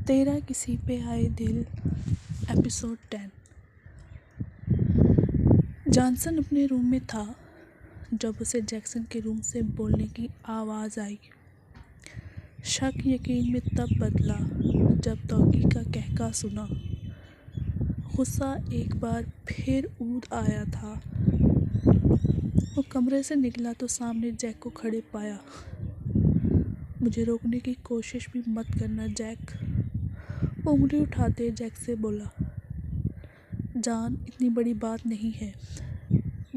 तेरा किसी पे आए दिल एपिसोड 10। जॉनसन अपने रूम में था जब उसे जैक्सन के रूम से बोलने की आवाज़ आई। शक यकीन में तब बदला जब तौकी का कहका सुना। गुस्सा एक बार फिर ऊद आया था। वो कमरे से निकला तो सामने जैक को खड़े पाया। मुझे रोकने की कोशिश भी मत करना जैक, वो उंगली उठाते जैक से बोला। जान, इतनी बड़ी बात नहीं है,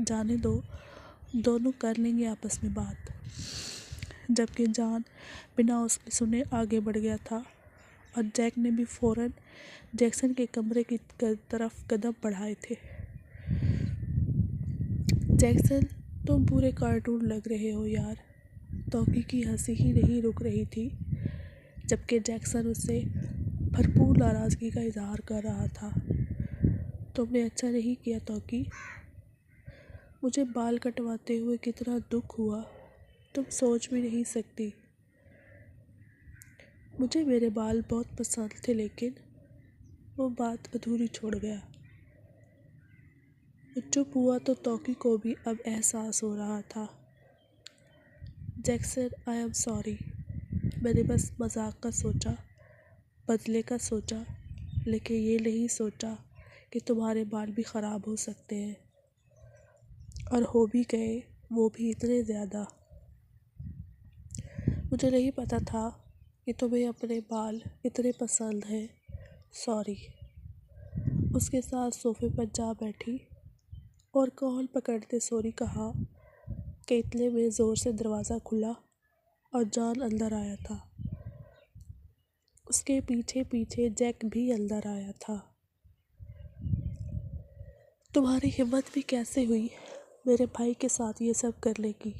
जाने दो, दोनों कर लेंगे आपस में बात। जबकि जान बिना उसके सुने आगे बढ़ गया था और जैक ने भी फ़ौरन जैक्सन के कमरे की तरफ कदम बढ़ाए थे। जैक्सन, तुम पूरे कार्टून लग रहे हो यार। तौकी की हंसी ही नहीं रुक रही थी, जबकि जैक्सन उससे भरपूर नाराज़गी का इजहार कर रहा था। तुमने अच्छा नहीं किया तौकी, मुझे बाल कटवाते हुए कितना दुख हुआ तुम सोच भी नहीं सकती। मुझे मेरे बाल बहुत पसंद थे, लेकिन वो बात अधूरी छोड़ गया। वो चुप हुआ तो तौकी को भी अब एहसास हो रहा था। जैक्सन, आई एम सॉरी, मैंने बस मजाक का सोचा, बदले का सोचा, लेकिन ये नहीं सोचा कि तुम्हारे बाल भी ख़राब हो सकते हैं, और हो भी गए, वो भी इतने ज़्यादा। मुझे नहीं पता था कि तुम्हें अपने बाल इतने पसंद हैं, सॉरी। उसके साथ सोफे पर जा बैठी और कॉल पकड़ते सॉरी कहा कि इतने में ज़ोर से दरवाज़ा खुला और जॉन अंदर आया था। उसके पीछे पीछे जैक भी अंदर आया था। तुम्हारी हिम्मत भी कैसे हुई मेरे भाई के साथ ये सब करने की?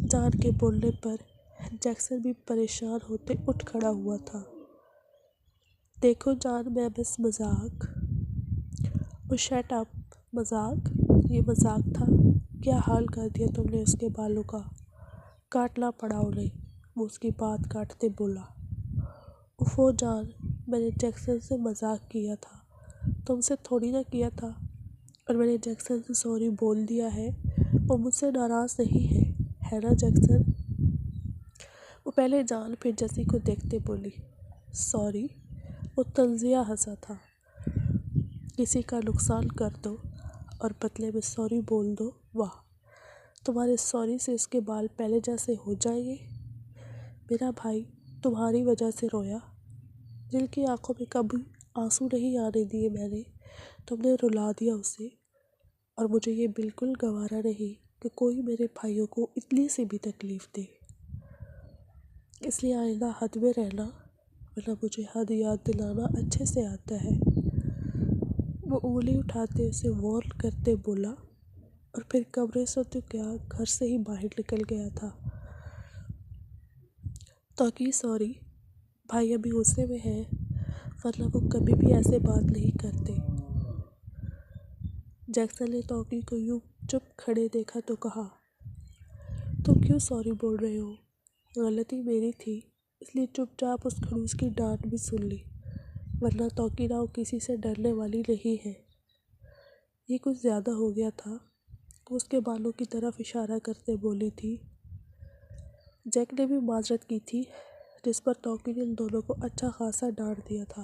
जॉन के बोलने पर जैक्सन भी परेशान होते उठ खड़ा हुआ था। देखो जॉन, मैं बस मजाक। ओ शट अप, मजाक? ये मजाक था? क्या हाल कर दिया तुमने उसके बालों का, काटना पड़ा उन्हें, वो उसकी बात काटते बोला। उफ़ो जान, मैंने जैक्सन से मजाक किया था, तुमसे थोड़ी ना किया था, और मैंने जैक्सन से सॉरी बोल दिया है। वो मुझसे नाराज़ नहीं है ना जैक्सन? वो पहले जान फिर जैसी को देखते बोली। सॉरी? वो तंजिया हंसा था। किसी का नुकसान कर दो और बदले में सॉरी बोल दो, वाह, तुम्हारे सॉरी से इसके बाल पहले जैसे हो जाएंगे। मेरा भाई तुम्हारी वजह से रोया, दिल की आंखों में कभी आंसू नहीं आने दिए मैंने, तुमने रुला दिया उसे, और मुझे ये बिल्कुल गवारा नहीं कि कोई मेरे भाइयों को इतनी सी भी तकलीफ़ दे। इसलिए आइंदा हद में रहना, वरना मुझे हद याद दिलाना अच्छे से आता है। वो उंगली उठाते उसे वार्न करते बोला और फिर कमरे से तो क्या, घर से ही बाहर निकल गया था। तौकी, सॉरी, भाई अभी गुस्से में है, वरना वो कभी भी ऐसे बात नहीं करते। जैक्सन ने तौकी को यूं चुप खड़े देखा तो कहा, तुम क्यों सॉरी बोल रहे हो? गलती मेरी थी, इसलिए चुपचाप उस खड़ूस की डांट भी सुन ली, वरना तौकी राव किसी से डरने वाली नहीं है। ये कुछ ज़्यादा हो गया था, वो उसके बालों की तरफ इशारा करते बोली थी। जैक ने भी माजरत की थी, जिस पर तौकी ने उन दोनों को अच्छा खासा डांट दिया था।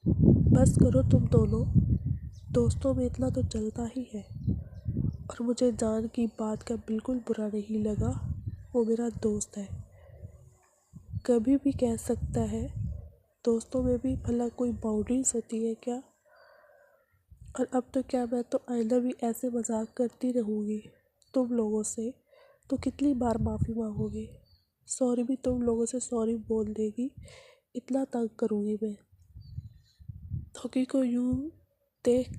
बस करो तुम दोनों, दोस्तों में इतना तो चलता ही है, और मुझे जान की बात का बिल्कुल बुरा नहीं लगा, वो मेरा दोस्त है, कभी भी कह सकता है। दोस्तों में भी भला कोई बाउंड्रीज होती है क्या? और अब तो क्या, मैं तो आइंदा भी ऐसे मजाक करती रहूँगी तुम लोगों से, तो कितनी बार माफ़ी मांगोगे? सॉरी भी तुम लोगों से सॉरी बोल देगी, इतना तंग करूँगी मैं। तौकी को यूं देख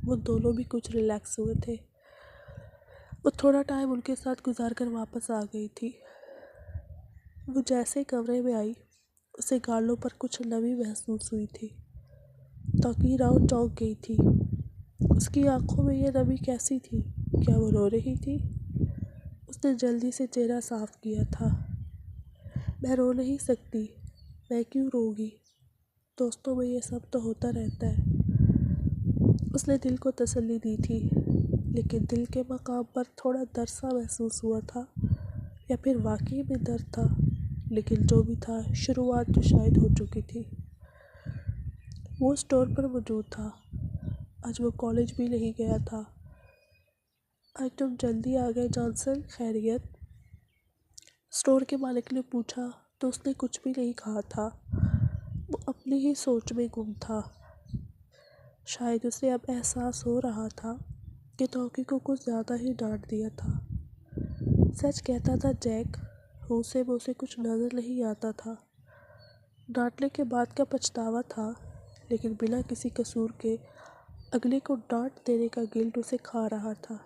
वो दोनों भी कुछ रिलैक्स हुए थे। वो थोड़ा टाइम उनके साथ गुजार कर वापस आ गई थी। वो जैसे कमरे में आई, उसे गालों पर कुछ नमी महसूस हुई थी। तौकी राव चौंक गई थी। उसकी आंखों में ये नमी कैसी थी? क्या वो रो रही थी? उसने जल्दी से चेहरा साफ किया था। मैं रो नहीं सकती, मैं क्यों रोऊंगी, दोस्तों में ये सब तो होता रहता है। उसने दिल को तसल्ली दी थी, लेकिन दिल के मकाम पर थोड़ा डर सा महसूस हुआ था, या फिर वाकई में डर था। लेकिन जो भी था, शुरुआत तो शायद हो चुकी थी। वो स्टोर पर मौजूद था। आज वो कॉलेज भी नहीं गया था। आज तुम जल्दी आ गए जॉनसन, खैरियत? स्टोर के मालिक ने पूछा तो उसने कुछ भी नहीं कहा था। वो अपनी ही सोच में गुम था। शायद उसे अब एहसास हो रहा था कि तौकी को कुछ ज़्यादा ही डांट दिया था। सच कहता था जैक, उसे मुझसे कुछ नज़र नहीं आता था। डांटने के बाद का पछतावा था, लेकिन बिना किसी कसूर के अगले को डांट देने का गिल्ट उसे खा रहा था।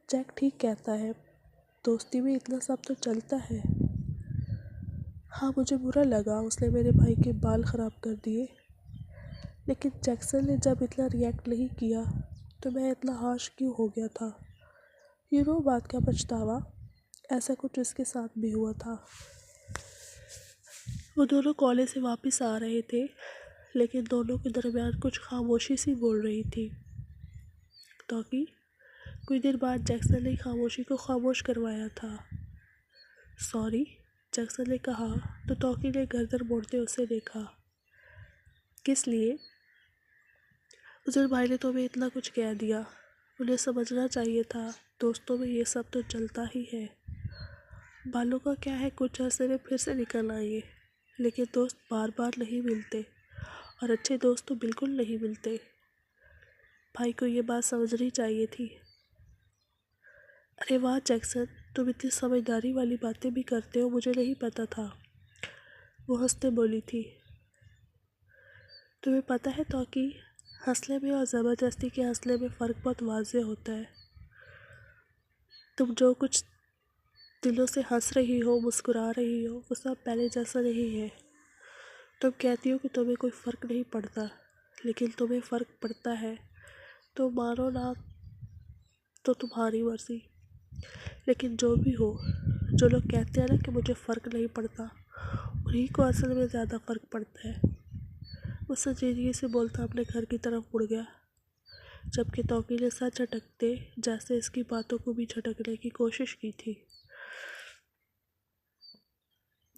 जैक ठीक कहता है, दोस्ती में इतना सब तो चलता है। हाँ, मुझे बुरा लगा उसने मेरे भाई के बाल ख़राब कर दिए, लेकिन जैक्सन ने जब इतना रिएक्ट नहीं किया तो मैं इतना हाश क्यों हो गया था। बात का पछतावा, ऐसा कुछ इसके साथ भी हुआ था। वो दोनों कॉलेज से वापस आ रहे थे, लेकिन दोनों के दरमियान कुछ खामोशी सी बोल रही थी। तौकी, कुछ देर बाद जैक्सन ने खामोशी को खामोश करवाया था। सॉरी, जैक्सन ने कहा तो तौकी ने गर्दन मोड़ते उसे देखा। किस लिए? उजर भाई ने तुम्हें इतना कुछ कह दिया, उन्हें समझना चाहिए था। दोस्तों में ये सब तो चलता ही है। बालों का क्या है, कुछ अर्से में फिर से निकल आएंगे, लेकिन दोस्त बार बार नहीं मिलते, और अच्छे दोस्त तो बिल्कुल नहीं मिलते। भाई को ये बात समझनी चाहिए थी। अरे वाह जैक्सन, तुम इतनी समझदारी वाली बातें भी करते हो, मुझे नहीं पता था। वो हंसते बोली थी। तुम्हें पता है तौकी, हंसने में और ज़बरदस्ती के हंसने में फ़र्क बहुत वाज़ेह होता है। तुम जो कुछ दिलों से हंस रही हो, मुस्कुरा रही हो, वो सब पहले जैसा नहीं है। तुम कहती हो कि तुम्हें कोई फ़र्क नहीं पड़ता, लेकिन तुम्हें फ़र्क पड़ता है। तो मानो ना तो तुम्हारी मर्ज़ी। लेकिन जो भी हो, जो लोग कहते हैं ना कि मुझे फ़र्क नहीं पड़ता, उन्हीं को असल में ज़्यादा फ़र्क पड़ता है। वो संजीदगी से बोलता अपने घर की तरफ मुड़ गया, जबकि तौकी ने सर झटकते जैसे इसकी बातों को भी झटकने की कोशिश की थी।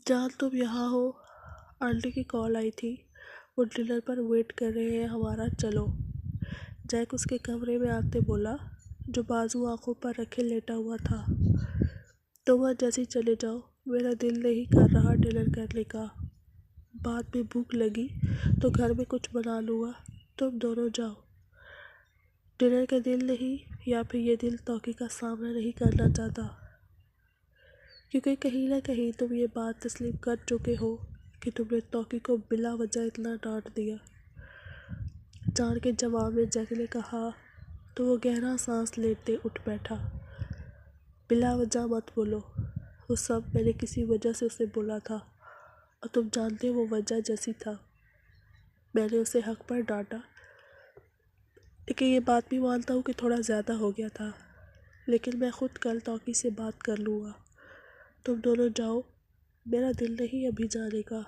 जान, तुम यहाँ हो? आंटी की कॉल आई थी, वो डिनर पर वेट कर रहे हैं हमारा, चलो। जैक उसके कमरे में आते बोला, जो बाजू आंखों पर रखे लेटा हुआ था। तो वह जैसे चले जाओ, मेरा दिल नहीं कर रहा डिनर करने का। बाद में भूख लगी तो घर में कुछ बना लूँगा, तुम दोनों जाओ। डिनर का दिल नहीं, या फिर ये दिल तौकी का सामना नहीं करना चाहता, क्योंकि कहीं ना कहीं तुम ये बात तस्लीम कर चुके हो कि तुमने तौकी को बिला वजह इतना डांट दिया। जान के जवाब में जैक ने कहा तो वो गहरा सांस लेते उठ बैठा। बिला वजह मत बोलो, वो सब मैंने किसी वजह से उसे बोला था, और तुम जानते हो वो वजह जैसी था। मैंने उसे हक पर डांटा, लेकिन ये बात भी मानता हूँ कि थोड़ा ज़्यादा हो गया था। लेकिन मैं ख़ुद कल तौकी से बात कर लूँगा। तुम दोनों जाओ, मेरा दिल नहीं अभी जाने का।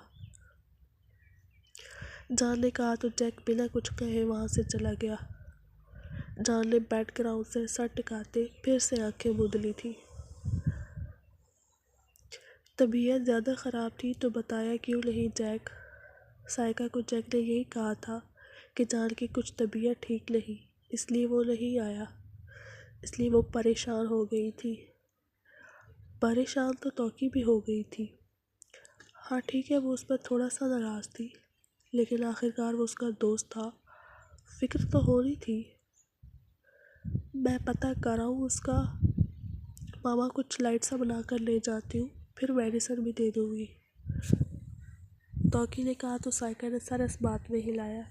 जान ने कहा तो जैक बिना कुछ कहे वहाँ से चला गया। जान ने बैकग्राउंड से सर टिकाते फिर से आंखें मूंद ली थी। तबीयत ज़्यादा ख़राब थी तो बताया क्यों नहीं जैक? साइका को जैक ने यही कहा था कि जान की कुछ तबीयत ठीक नहीं, इसलिए वो नहीं आया। इसलिए वो परेशान हो गई थी। परेशान तो तौकी भी हो गई थी। हाँ ठीक है, वो उस पर थोड़ा सा नाराज़ थी, लेकिन आखिरकार वो उसका दोस्त था, फिक्र तो हो रही थी। मैं पता कर रहा हूँ उसका। मामा कुछ लाइट सा बना कर ले जाती हूँ, फिर मेडिसिन भी दे दूँगी। तौकी ने कहा तो साइका ने सर इस बात में हिलाया।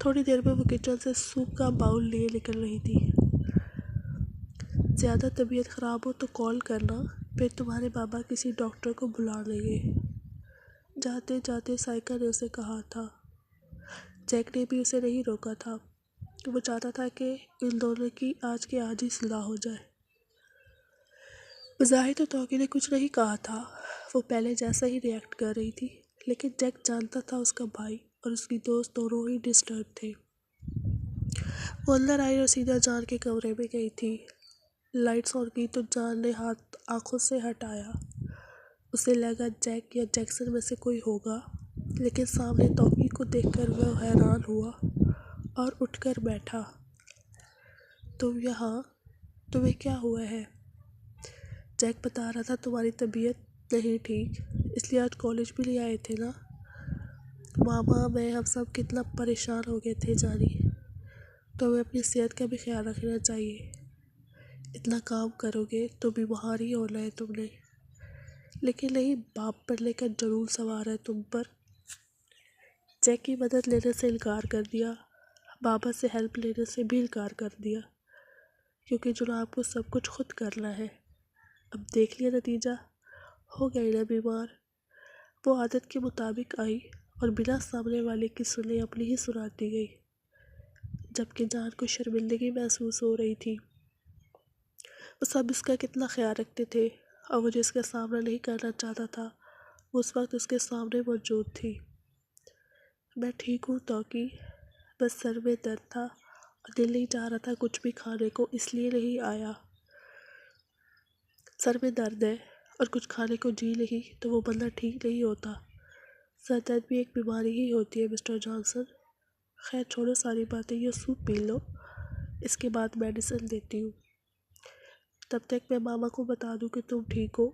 थोड़ी देर में वो किचन से सूप का बाउल लिए निकल रही थी। ज़्यादा तबीयत ख़राब हो तो कॉल करना, फिर तुम्हारे बाबा किसी डॉक्टर को बुला लेंगे। जाते जाते साइका ने उसे कहा था। जैक ने भी उसे नहीं रोका था। वो चाहता था कि इन दोनों की आज के आज ही सुलह हो जाए। बज़ाहिर तो तौकी ने कुछ नहीं कहा था, वो पहले जैसा ही रिएक्ट कर रही थी, लेकिन जैक जानता था उसका भाई और उसकी दोस्त दोनों ही डिस्टर्ब थे। वो अंदर आई और सीधा जान के कमरे में गई थी। लाइट्स ऑन की तो जान ने हाथ आंखों से हटाया। उसे लगा जैक या जैक्सन में से कोई होगा, लेकिन सामने तौकी को देखकर वह हैरान हुआ और उठकर बैठा। तुम यहाँ? तुम्हें क्या हुआ है? जैक बता रहा था तुम्हारी तबीयत नहीं ठीक, इसलिए आज कॉलेज भी नहीं आए थे ना। मामा मैं हम सब कितना परेशान हो गए थे जानी। तो हमें अपनी सेहत का भी ख्याल रखना चाहिए। इतना काम करोगे तो बीमार ही होना है तुमने। लेकिन नहीं, बाप बनने का जुनून सवार है तुम पर। जैक की मदद लेने से इनकार कर दिया, बाबा से हेल्प लेने से भी इनकार कर दिया, क्योंकि जुनाब को सब कुछ खुद करना है। अब देख लिया नतीजा, हो गई ना बीमार। वो आदत के मुताबिक आई और बिना सामने वाले की सुने अपनी ही सुनाती गई, जबकि जान को शर्मिंदगी महसूस हो रही थी। वो सब इसका कितना ख्याल रखते थे और वो जिसका सामना नहीं करना चाहता था वो उस वक्त उसके सामने मौजूद थी। मैं ठीक हूँ तौकी, बस सर में दर्द था और दिल नहीं चाह रहा था कुछ भी खाने को, इसलिए नहीं आया। सर में दर्द है और कुछ खाने को जी नहीं तो वो बंदा ठीक नहीं होता। सर दर्द भी एक बीमारी ही होती है मिस्टर जॉनसन। खैर छोड़ो सारी बातें, ये सूप पी लो, इसके बाद मेडिसिन देती हूँ। तब तक मैं मामा को बता दूँ कि तुम ठीक हो।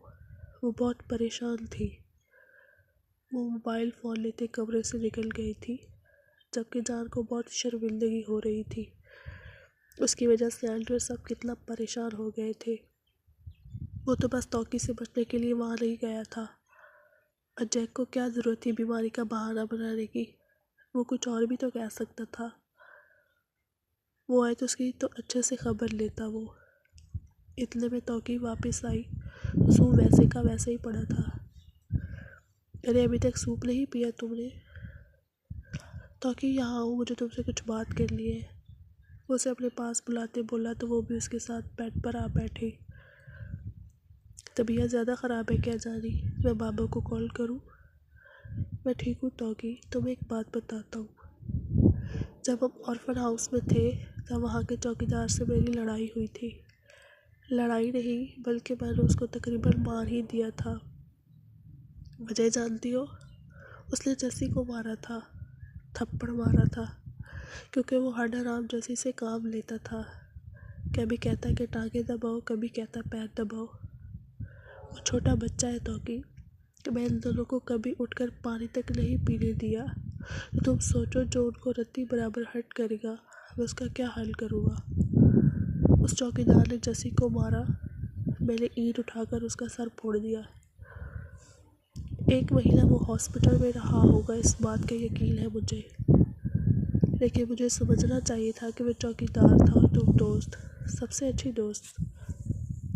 वो बहुत परेशान थी। वो मोबाइल फ़ोन लेते कमरे से निकल गई थी, जबकि जान को बहुत शर्मिंदगी हो रही थी। उसकी वजह से एंड्रयू सब कितना परेशान हो गए थे। वो तो बस तौकी से बचने के लिए वहाँ नहीं गया था, और जैक को क्या ज़रूरत थी बीमारी का बहाना बनाने की। वो कुछ और भी तो कह सकता था। वो आए तो उसकी तो अच्छे से खबर लेता। वो इतने में तौकी वापस आई। सूप वैसे का वैसे ही पड़ा था। अरे अभी तक सूप नहीं पिया तुमने? तौकी यहाँ आओ, मुझे तुमसे कुछ बात करनी है। वो उसे अपने पास बुलाते बोला तो वो भी उसके साथ बेड पर आ बैठी। तबीयत ज़्यादा ख़राब है क्या जानी? मैं बाबा को कॉल करूं? मैं ठीक हूँ तौकी, तुम्हें एक बात बताता हूँ। जब हम ऑर्फन हाउस में थे तब वहाँ के चौकीदार से मेरी लड़ाई हुई थी। लड़ाई नहीं बल्कि मैंने उसको तकरीबन मार ही दिया था। वजह जानती हो? उसने जैसी को मारा था, थप्पड़ मारा था, क्योंकि वो हरदराम जैसी से काम लेता था। कभी कहता कि टांगे दबाओ, कभी कहता पैर दबाओ। वो छोटा बच्चा है तौकी, कि मैं इन दोनों को कभी उठकर पानी तक नहीं पीने दिया। तो तुम सोचो जो उनको रत्ती बराबर हर्ट करेगा मैं उसका क्या हल करूँगा। उस चौकीदार ने जैसी को मारा, मैंने ईंट उठाकर उसका सर फोड़ दिया। 1 महीना वो हॉस्पिटल में रहा होगा, इस बात का यकीन है मुझे। लेकिन मुझे समझना चाहिए था कि मैं चौकीदार था और तुम दोस्त, सबसे अच्छी दोस्त।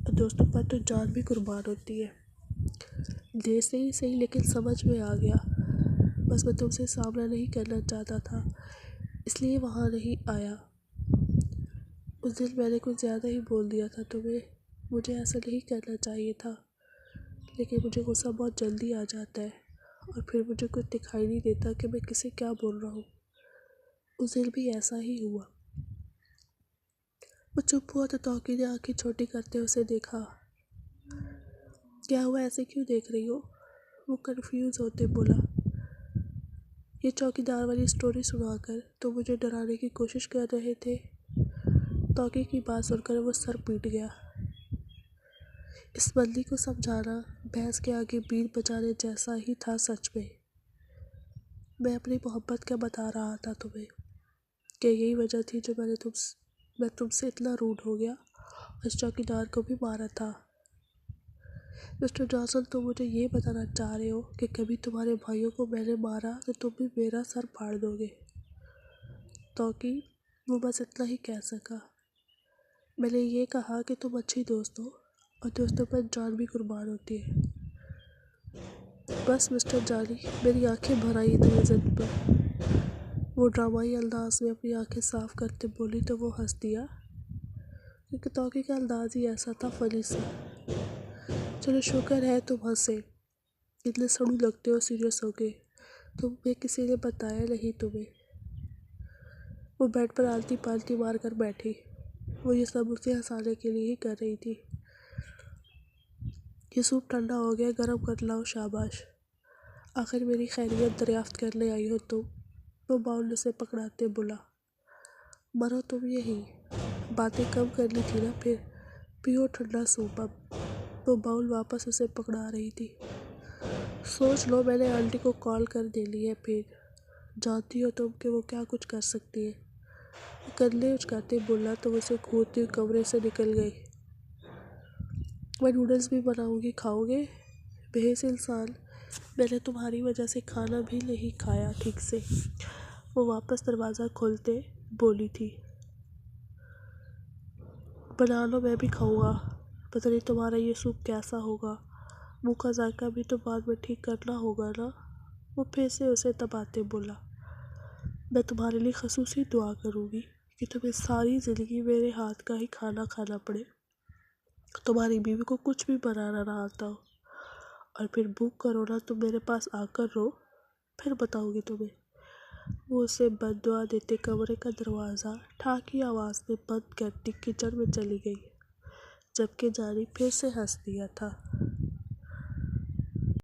और दोस्तों पर तो जान भी कुर्बान होती है। देर से ही सही लेकिन समझ में आ गया। बस मैं तुमसे सामना नहीं करना चाहता था, इसलिए वहाँ नहीं आया। उस दिन मैंने कुछ ज़्यादा ही बोल दिया था तुम्हें। मुझे ऐसा नहीं करना चाहिए था, लेकिन मुझे गुस्सा बहुत जल्दी आ जाता है और फिर मुझे कुछ दिखाई नहीं देता कि मैं किसे क्या बोल रहा हूँ। उस दिन भी ऐसा ही हुआ। वो चुप हुआ तो तौकी ने आंखें छोटी करते उसे देखा। क्या हुआ, ऐसे क्यों देख रही हो? वो कंफ्यूज होते बोला। ये चौकीदार वाली स्टोरी सुनाकर तो मुझे डराने की कोशिश कर रहे थे। तौकी की बात सुनकर वो सर पीट गया। इस बंदी को समझाना भैंस के आगे बीन बजाने जैसा ही था सच में। मैं अपनी मोहब्बत का बता रहा था तुम्हें कि यही वजह थी जो मैं तुमसे इतना रूड हो गया और इस चौकीदार को भी मारा था। मिस्टर जॉनसन, तुम मुझे ये बताना चाह रहे हो कि कभी तुम्हारे भाइयों को मैंने मारा तो तुम भी मेरा सर फाड़ दोगे? तौकी वो बस इतना ही कह सका। मैंने ये कहा कि तुम अच्छी दोस्त हो और दोस्तों पर जान भी कुर्बान होती है। बस मिस्टर जानी, मेरी आंखें भर आई इतनी जिद पर। वो ड्रामाई अंदाज में अपनी आंखें साफ करते बोली तो वो हंस दिया, क्योंकि तौकी का अंदाज ही ऐसा था फनी सा। चलो शुक्र है तुम हंसे, इतने सड़ू लगते हो सीरियस हो गए। तुम्हें किसी ने बताया नहीं तुम्हें? वो बेड पर आलती पालती मार कर बैठी। वो ये सब उसे हंसाने के लिए ही कर रही थी। ये सूप ठंडा हो गया, गर्म कर लाओ। शाबाश, आखिर मेरी खैरियत दरियाफ्त करने आई हो तुम। वो बाउल उसे पकड़ाते बोला। मरो तुम यही, बातें कम करनी थी ना फिर। पियो ठंडा सूप अब। वो बाउल वापस उसे पकड़ा रही थी। सोच लो, मैंने आंटी को कॉल कर दे ली है फिर। जानती हो तुम कि वो क्या कुछ कर सकती है। वो कंधे उचकाते बोला तो उसे घूरती हुई कमरे से निकल गई। मैं नूडल्स भी बनाऊंगी, खाओगे? बेहिस इंसान, मैंने तुम्हारी वजह से खाना भी नहीं खाया ठीक से। वो वापस दरवाज़ा खोलते बोली थी। बना लो, मैं भी खाऊंगा। पता नहीं तुम्हारा ये सूप कैसा होगा। मुँह का जायका भी तो बाद में ठीक करना होगा ना। वो फिर से उसे दबाते बोला। मैं तुम्हारे लिए खसूसी दुआ करूँगी कि तुम्हें सारी ज़िंदगी मेरे हाथ का ही खाना खाना पड़े, तुम्हारी बीवी को कुछ भी बनाना ना आता हो, और फिर भूख करो ना तो मेरे पास आकर रो, फिर बताऊँगी तुम्हें। वो उसे बद्दुआ देते कमरे का दरवाज़ा ठा की आवाज़ में बंद करती किचन में चली गई, जबकि जानी फिर से हंस दिया था।